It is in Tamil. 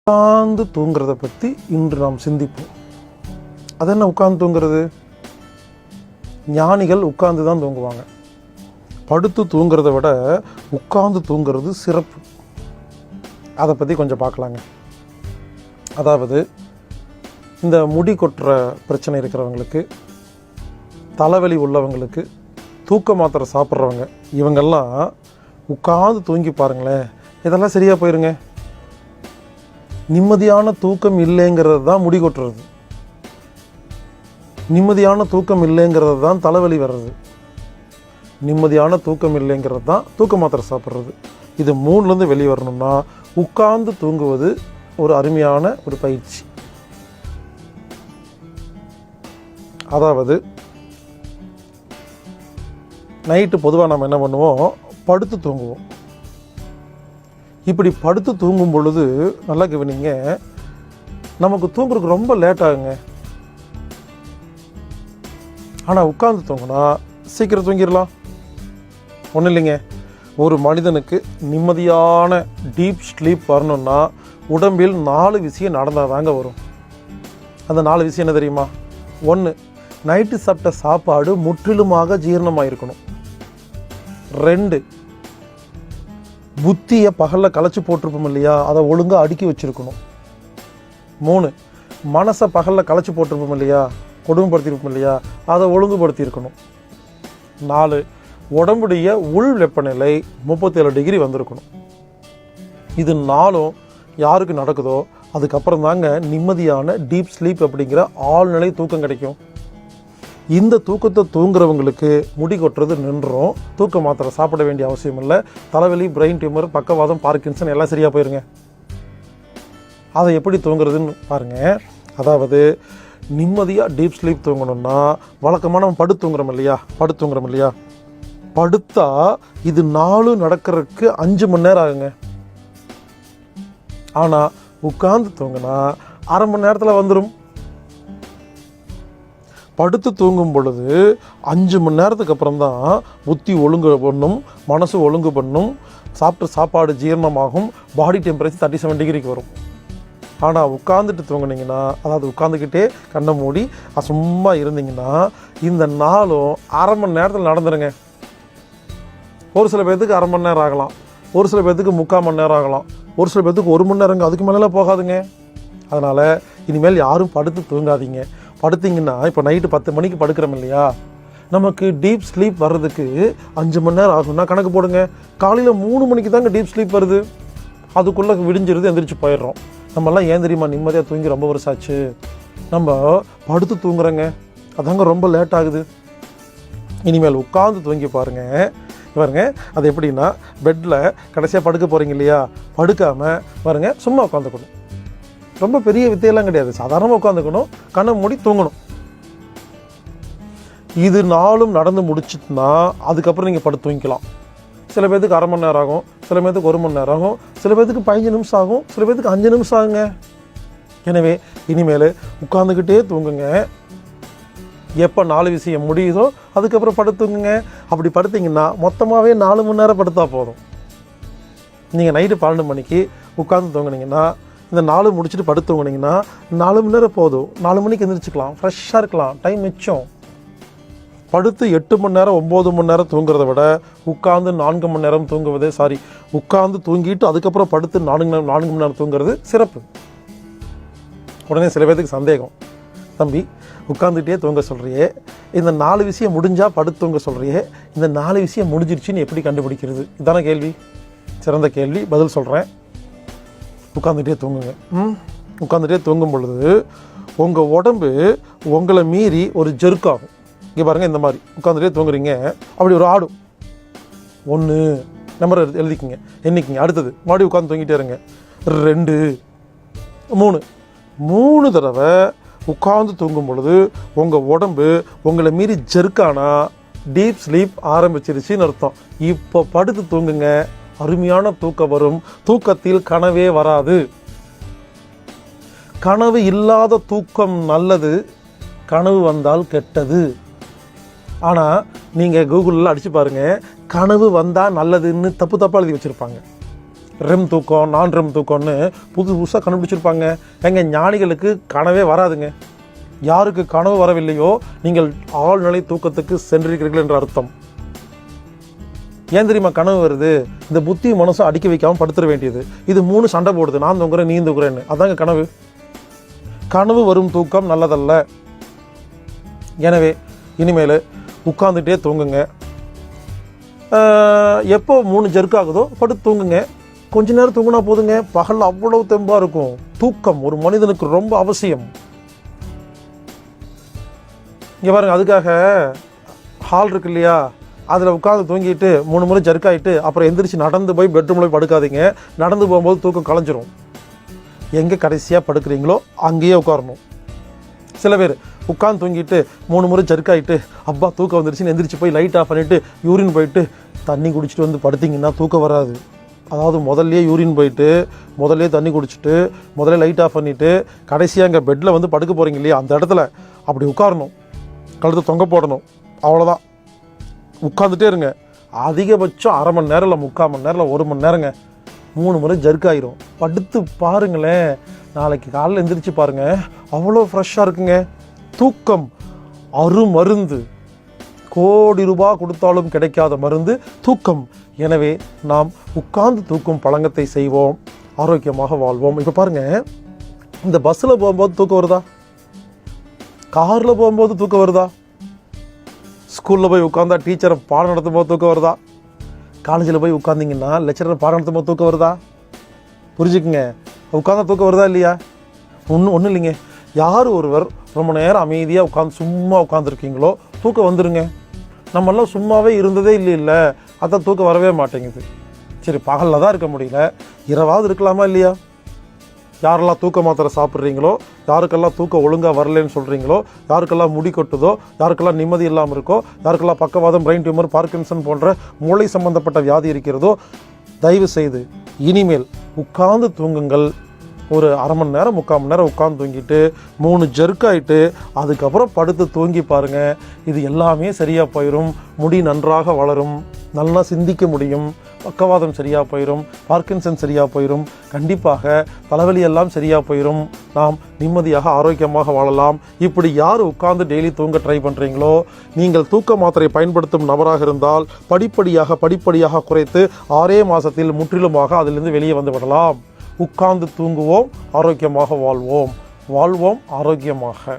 உட்கார்ந்து தூங்குறத பற்றி இன்று நாம் சிந்திப்போம். அது என்ன உட்கார்ந்து தூங்குறது? ஞானிகள் உட்கார்ந்து தான் தூங்குவாங்க. படுத்து தூங்குறத விட உட்கார்ந்து தூங்குறது சிறப்பு. அதை பற்றி கொஞ்சம் பார்க்கலாங்க. அதாவது இந்த முடி கொட்டுற பிரச்சனை இருக்கிறவங்களுக்கு, தலைவலி உள்ளவங்களுக்கு, தூக்க மாத்திரை சாப்பிட்றவங்க, இவங்கெல்லாம் உட்கார்ந்து தூங்கி பாருங்களேன், இதெல்லாம் சரியாக போயிருங்க. நிம்மதியான தூக்கம் இல்லைங்கிறது தான் முடி கொட்டுறது, நிம்மதியான தூக்கம் இல்லைங்கிறது தான் தலைவலி வர்றது, நிம்மதியான தூக்கம் இல்லைங்கிறது தான் தூக்க மாத்திரை சாப்பிட்றது. இது மூணுலேருந்து வெளியே வரணும்னா உட்கார்ந்து தூங்குவது ஒரு அருமையான ஒரு பயிற்சி. அதாவது நைட்டு பொதுவாக நம்ம என்ன பண்ணுவோம், படுத்து தூங்குவோம். இப்படி படுத்து தூங்கும் பொழுது நல்லா கவனிங்க, நமக்கு தூங்குறதுக்கு ரொம்ப லேட் ஆகுங்க. ஆனால் உட்கார்ந்து தூங்கினா சீக்கிரம் தூங்கிடலாம். ஒன்றும் இல்லைங்க, ஒரு மனிதனுக்கு நிம்மதியான டீப் ஸ்லீப் வரணும்னா உடம்பில் 4 விஷயம் நடந்தால் தாங்க வரும். அந்த 4 விஷயம் என்ன தெரியுமா? 1, நைட்டு சாப்பிட்ட சாப்பாடு முற்றிலுமாக ஜீரணமாக இருக்கணும். 2, புத்தியை பகலில் களைச்சி போட்டிருப்போம் இல்லையா, அதை ஒழுங்காக அடுக்கி வச்சுருக்கணும். 3, மனசை பகலில் களைச்சி போட்டிருப்போம் இல்லையா, கொடுமைப்படுத்தியிருப்போம் இல்லையா, அதை ஒழுங்குபடுத்தியிருக்கணும். 4, உடம்புடைய உள் வெப்பநிலை 37 டிகிரி வந்திருக்கணும். இது 4ம் யாருக்கு நடக்குதோ அதுக்கப்புறம் தாங்க நிம்மதியான டீப் ஸ்லீப் அப்படிங்கிற ஆழ்நிலை தூக்கம் கிடைக்கும். இந்த தூக்கத்தை தூங்குறவங்களுக்கு முடி கொட்டுறது நின்றும், தூக்க மாத்திரை சாப்பிட வேண்டிய அவசியம் இல்லை. தலைவலி, பிரெயின் டியூமர், பக்கவாதம், பார்க்கின்சன் எல்லாம் சரியாக போயிருங்க. அதை எப்படி தூங்குறதுன்னு பாருங்கள். அதாவது நிம்மதியாக டீப் ஸ்லீப் தூங்கணும்னா வழக்கமாக நம்ம படுத்து தூங்குறோம் இல்லையா, படுத்தா இது 4 நடக்கிறதுக்கு 5 மணி நேரம் ஆகுங்க. ஆனால் உட்கார்ந்து தூங்கினா அரை மணி நேரத்தில் வந்துடும். படுத்து தூங்கும் பொழுது 5 மணி நேரத்துக்கு அப்புறம் தான் புத்தி ஒழுங்கு பண்ணும், மனசு ஒழுங்கு பண்ணும், சாப்பிட்ட சாப்பாடு ஜீரணமாகும், பாடி டெம்பரேச்சர் 37 டிகிரிக்கு வரும். ஆனால் உட்காந்துட்டு தூங்குனீங்கன்னா, அதாவது உட்காந்துக்கிட்டே கண்ணை மூடி சும்மா இருந்தீங்கன்னா இந்த 4ம் அரை மணி நேரத்தில் நடந்துருங்க. ஒரு சில பேர்த்துக்கு அரை மணி நேரம் ஆகலாம், ஒரு சில பேர்த்துக்கு 3/4 மணி நேரம் ஆகலாம், ஒரு சில பேர்த்துக்கு 1 மணி நேரங்க, அதுக்கு மேலே போகாதுங்க. அதனால் இனிமேல் யாரும் படுத்து தூங்காதீங்க. படுத்திங்கன்னா இப்போ நைட்டு 10 மணிக்கு படுக்கிறோம் இல்லையா, நமக்கு டீப் ஸ்லீப் வர்றதுக்கு 5 மணி நேரம் ஆகும்னா கணக்கு போடுங்க. காலையில் 3 மணிக்கு தாங்க டீப் ஸ்லீப் வருது, அதுக்குள்ளே விடிஞ்சிருது, எந்திரிச்சு போயிடுறோம். நம்மெல்லாம் ஏன் தெரியுமா நிம்மதியாக தூங்கி ரொம்ப வருஷம் ஆச்சு? நம்ம படுத்து தூங்குறோங்க, அதாங்க ரொம்ப லேட் ஆகுது. இனிமேல் உட்காந்து தூங்கி பாருங்கள். அது எப்படின்னா, பெட்டில் கடைசியாக படுக்க போகிறீங்க இல்லையா, படுக்காமல் பாருங்கள், சும்மா உட்காந்துக்கணும். ரொம்ப பெரிய வித்தையெல்லாம் கிடையாது, சாதாரணமாக உட்காந்துக்கணும், கண்ணை மூடி தூங்கணும். இது 4ம் நடந்து முடிச்சுட்டுனா அதுக்கப்புறம் நீங்கள் படுத்து தூங்கிக்கலாம். சில பேர்த்துக்கு அரை மணி நேரம் ஆகும், சில பேர்த்துக்கு 1 மணி நேரம் ஆகும், சில பேர்த்துக்கு 15 நிமிஷம் ஆகும், சில பேர்த்துக்கு 5 நிமிஷம் ஆகுங்க. எனவே இனிமேல் உட்காந்துக்கிட்டே தூங்குங்க. எப்போ 4 விஷயம் முடியுதோ அதுக்கப்புறம் படுத்துங்க. அப்படி படுத்திங்கன்னா மொத்தமாகவே 4 மணி நேரம் படுத்தா போதும். நீங்கள் நைட்டு 12 மணிக்கு உட்காந்து தூங்குனீங்கன்னா, இந்த 4 முடிச்சுட்டு படுத்து தூங்குனீங்கன்னா 4 மணி நேரம் போதும். 4 மணிக்கு எந்திரிச்சிக்கலாம், ஃப்ரெஷ்ஷாக இருக்கலாம், டைம் மிச்சம். படுத்து 8 மணி நேரம் 9 மணி நேரம் தூங்குறத விட உட்காந்து 4 மணி நேரம் தூங்குவது, உட்காந்து தூங்கிட்டு அதுக்கப்புறம் படுத்து 4 மணி நேரம் தூங்குறது சிறப்பு. உடனே சில பேருக்கு சந்தேகம், தம்பி உட்காந்துகிட்டே தூங்க சொல்கிறியே, இந்த 4 விஷயம் முடிஞ்சால் படுத்து தூங்க சொல்கிறியே, இந்த 4 விஷயம் முடிஞ்சிருச்சுன்னு எப்படி கண்டுபிடிக்கிறது? இதான கேள்வி, சிறந்த கேள்வி, பதில் சொல்கிறேன். உட்காந்துகிட்டே தூங்குங்க. உட்காந்துகிட்டே தூங்கும் பொழுது உங்கள் உடம்பு உங்களை மீறி ஒரு ஜெர்க்காகும். இங்கே பாருங்கள், இந்த மாதிரி உட்காந்துட்டே தூங்குறீங்க, அப்படி ஒரு ஆடும். 1 நம்பர் எழுதிக்கிங்க, எண்ணிக்கிங்க. அடுத்தது மறுபடியும் உட்காந்து தூங்கிட்டே இருங்க. 2, 3 தடவை உட்காந்து தூங்கும் பொழுது உங்கள் உடம்பு உங்களை மீறி ஜெர்க்கானா டீப் ஸ்லீப் ஆரம்பிச்சிருச்சுன்னு அர்த்தம். இப்போ படுத்து தூங்குங்க, அருமையான தூக்கம் வரும். தூக்கத்தில் கனவே வராது. கனவு இல்லாத தூக்கம் நல்லது, கனவு வந்தால் கெட்டது. ஆனால் நீங்கள் கூகுளில் அடித்து பாருங்கள், கனவு வந்தால் நல்லதுன்னு தப்பாக எழுதி வச்சுருப்பாங்க. ரெம் தூக்கம், நான் ரெம் தூக்கம்னு புதுசாக கண்டுபிடிச்சிருப்பாங்க. ஞானிகளுக்கு கனவே வராதுங்க. யாருக்கு கனவு வரவில்லையோ நீங்கள் ஆழ்நிலை தூக்கத்துக்கு சென்றிருக்கிறீர்கள் என்ற அர்த்தம். ஏன் தெரியுமா கனவு வருது? இந்த புத்தி மனசும் அடிக்க வைக்காமல் படுத்துற வேண்டியது. இது 3 சண்டை போடுது, நான் தூங்குறேன் நீ தூங்குறேன்னு. அதாங்க கனவு. கனவு வரும் தூக்கம் நல்லதல்ல. எனவே இனிமேல் உட்காந்துட்டே தூங்குங்க. எப்போ 3 ஜெர்க் ஆகுதோ படுத்து தூங்குங்க. கொஞ்ச நேரம் தூங்கினா போதுங்க. பகல் அவ்வளவு தெம்பாக இருக்கும். தூக்கம் ஒரு மனிதனுக்கு ரொம்ப அவசியம். இங்கே பாருங்க, அதுக்காக ஹால் இருக்கு இல்லையா, அதில் உட்காந்து தூங்கிட்டு 3 முறை ஜர்க் ஆகிட்டு அப்புறம் எந்திரிச்சு நடந்து போய் பெட்ரூமில் போய் படுக்காதீங்க. நடந்து போகும்போது தூக்கம் கலைஞ்சிரும். எங்கே கடைசியாக படுக்கிறீங்களோ அங்கேயே உட்காரணும். சில பேர் உட்காந்து தூங்கிட்டு 3 முறை ஜர்க் ஆகிட்டு அப்பா தூக்கம் வந்துருச்சுன்னு எந்திரிச்சு போய் லைட் ஆஃப் பண்ணிவிட்டு யூரின் போயிட்டு தண்ணி குடிச்சிட்டு வந்து படுத்திங்கன்னா தூக்கம் வராது. அதாவது முதல்லையே யூரின் போயிட்டு முதல்லையே தண்ணி குடிச்சிட்டு முதல்ல லைட் ஆஃப் பண்ணிவிட்டு கடைசியாக அங்கே பெட்டில் வந்து படுக்க போகிறீங்க இல்லையா, அந்த இடத்துல அப்படி உட்காரணும். கழுத்தை தொங்க போடணும். அவ்வளோதான். உட்காந்துட்டே இருங்க. அதிகபட்சம் அரை மணி நேரம் இல்லை 3/4 மணி நேரம் இல்லை 1 மணி நேரங்க. 3 முறை ஜர்க் ஆகிரும். படுத்து பாருங்களேன். நாளைக்கு காலையில் எந்திரிச்சு பாருங்கள், அவ்வளோ ஃப்ரெஷ்ஷாக இருக்குங்க. தூக்கம் அருமருந்து. கோடி ரூபாய் கொடுத்தாலும் கிடைக்காத மருந்து தூக்கம். எனவே நாம் உட்கார்ந்து தூக்கும் பழக்கத்தை செய்வோம், ஆரோக்கியமாக வாழ்வோம். இப்போ பாருங்கள், இந்த பஸ்ஸில் போகும்போது தூக்கம் வருதா? காரில் போகும்போது தூக்கம் வருதா? ஸ்கூலில் போய் உட்காந்தா டீச்சரை பாடம் நடத்தும் போது தூக்கம் வருதா? காலேஜில் போய் உட்காந்திங்கன்னா லெக்சரர் பாடம் நடத்தும் போது தூக்கம் வருதா? புரிஞ்சுக்குங்க. உட்காந்தா தூக்கம் வருதா இல்லையா? ஒன்றும் இல்லைங்க. யார் ஒருவர் ரொம்ப நேரம் அமைதியாக உட்காந்து சும்மா உட்காந்துருக்கீங்களோ தூக்கம் வந்துடுங்க. நம்மெல்லாம் சும்மாவே இருந்ததே இல்லை, அதான் தூக்கம் வரவே மாட்டேங்குது. சரி, பகலில் தான் இருக்க முடியல, இரவாவது இருக்கலாமா இல்லையா? யாரெல்லாம் தூக்க மாத்திரை சாப்பிட்றீங்களோ, யாருக்கெல்லாம் தூக்கம் ஒழுங்காக வரலன்னு சொல்கிறீங்களோ, யாருக்கெல்லாம் முடி கொட்டுதோ, யாருக்கெல்லாம் நிம்மதி இல்லாமல் இருக்கோ, யாருக்கெல்லாம் பக்கவாதம், பிரெயின் டியூமர், பார்க்கின்சன் போன்ற மூளை சம்பந்தப்பட்ட வியாதி இருக்கிறதோ, தயவு செய்து இனிமேல் உட்கார்ந்து தூங்குங்கள். ஒரு அரை மணி நேரம் 3/4 மணி நேரம் உட்காந்து தூங்கிட்டு 3 ஜெர்க் ஆகிட்டு அதுக்கப்புறம் படுத்து தூங்கி பாருங்கள். இது எல்லாமே சரியாக போயிடும். முடி நன்றாக வளரும், நல்லா சிந்திக்க முடியும், பக்கவாதம் சரியாக போயிடும், பார்க்கின்சன் சரியாக போயிடும், கண்டிப்பாக தலைவலி எல்லாம் சரியாக போயிடும். நாம் நிம்மதியாக ஆரோக்கியமாக வாழலாம். இப்படி யார் உட்கார்ந்து டெய்லி தூங்க ட்ரை பண்ணுறீங்களோ, நீங்கள் தூக்க மாத்திரை பயன்படுத்தும் நபராக இருந்தால் படிப்படியாக குறைத்து 6 மாதத்தில் முற்றிலுமாக அதிலிருந்து வெளியே வந்து விடலாம். உட்கார்ந்து தூங்குவோம், ஆரோக்கியமாக வாழ்வோம் ஆரோக்கியமாக.